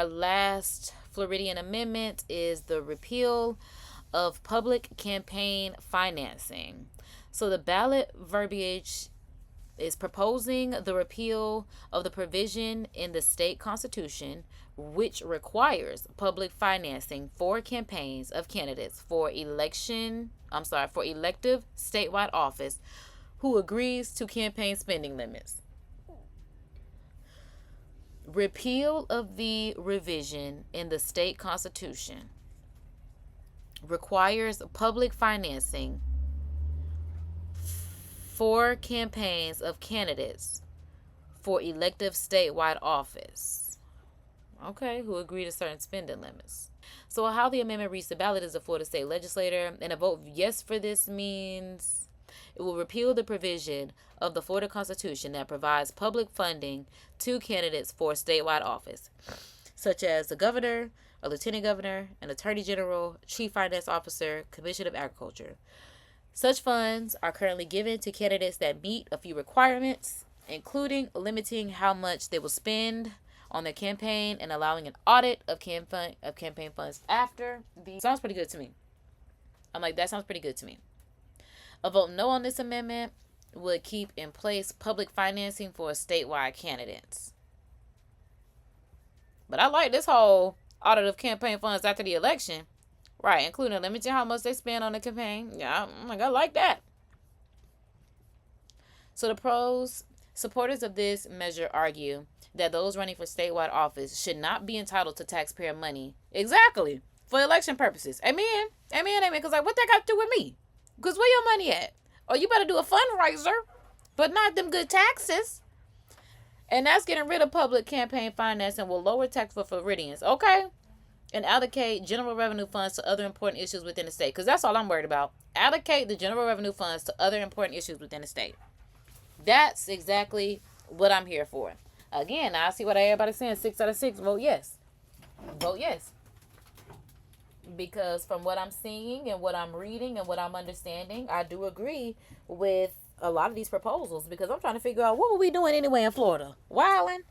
our last Floridian amendment is the repeal of public campaign financing. So the ballot verbiage is proposing the repeal of the provision in the state constitution which requires public financing for campaigns of candidates for elective statewide office who agrees to campaign spending limits. Repeal of the revision in the state constitution requires public financing for campaigns of candidates for elective statewide office, okay, who agree to certain spending limits. So how the amendment reached the ballot is the Florida State Legislature, and a vote yes for this means it will repeal the provision of the Florida Constitution that provides public funding to candidates for statewide office, such as the governor, a lieutenant governor, an attorney general, chief finance officer, commission of agriculture. Such funds are currently given to candidates that meet a few requirements, including limiting how much they will spend on their campaign and allowing an audit of campaign funds after the... Sounds pretty good to me. I'm like, that sounds pretty good to me. A vote no on this amendment would keep in place public financing for statewide candidates. But I like this whole audit of campaign funds after the election. Right, including limiting how much they spend on the campaign. Yeah, I like that. So the pros, supporters of this measure argue that those running for statewide office should not be entitled to taxpayer money. Exactly. For election purposes. Amen. Because like, what that got to do with me? Because where your money at? Or you better do a fundraiser, but not them good taxes. And that's getting rid of public campaign financing will lower tax for Floridians. Okay. And allocate general revenue funds to other important issues within the state. Because that's all I'm worried about. Allocate the general revenue funds to other important issues within the state. That's exactly what I'm here for. Again, I see what everybody's saying. 6 out of 6. Vote yes. Vote yes. Because from what I'm seeing and what I'm reading and what I'm understanding, I do agree with a lot of these proposals. Because I'm trying to figure out what were we doing anyway in Florida? Wilding?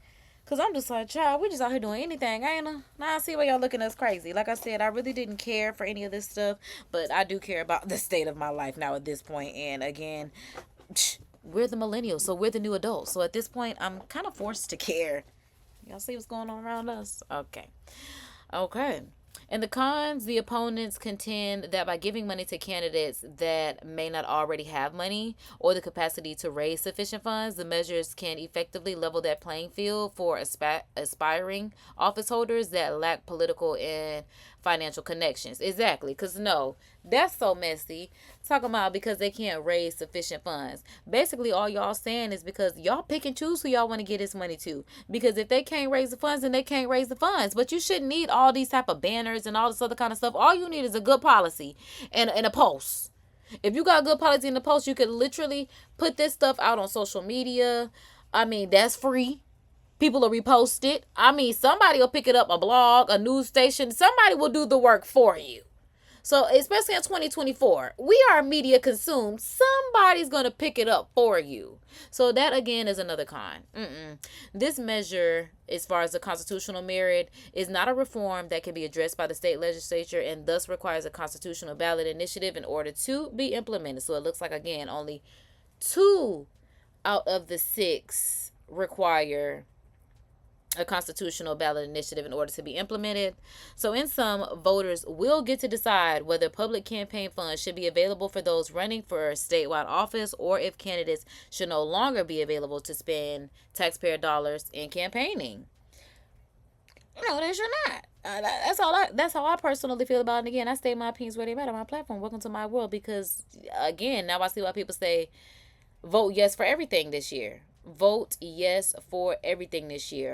Because I'm just like, child, we're just out here doing anything, ain't I? Now I see why y'all looking at us crazy. Like I said, I really didn't care for any of this stuff. But I do care about the state of my life now at this point. And again, we're the millennials, so we're the new adults. So at this point, I'm kind of forced to care. Y'all see what's going on around us? Okay. And the cons, the opponents contend that by giving money to candidates that may not already have money or the capacity to raise sufficient funds, the measures can effectively level that playing field for aspiring office holders that lack political and financial connections. Exactly. Because no, that's so messy. Talking about because they can't raise sufficient funds. Basically, all y'all saying is because y'all pick and choose who y'all want to get this money to. Because if they can't raise the funds, then they can't raise the funds. But you shouldn't need all these type of banners and all this other kind of stuff. All you need is a good policy and a post. If you got a good policy in the post, you could literally put this stuff out on social media. I mean, that's free. People will repost it. I mean, somebody will pick it up, a blog, a news station. Somebody will do the work for you. So, especially in 2024, we are media consumed. Somebody's going to pick it up for you. So, that again is another con. This measure, as far as the constitutional merit, is not a reform that can be addressed by the state legislature and thus requires a constitutional ballot initiative in order to be implemented. So, it looks like, again, only 2 out of the 6 require a constitutional ballot initiative in order to be implemented. So in sum, voters will get to decide whether public campaign funds should be available for those running for statewide office or if candidates should no longer be available to spend taxpayer dollars in campaigning. No, they should not. That's how I personally feel about it. And again, I state my opinions where they matter on my platform. Welcome to my world. Because again, now I see why people say vote yes for everything this year. Vote yes for everything this year.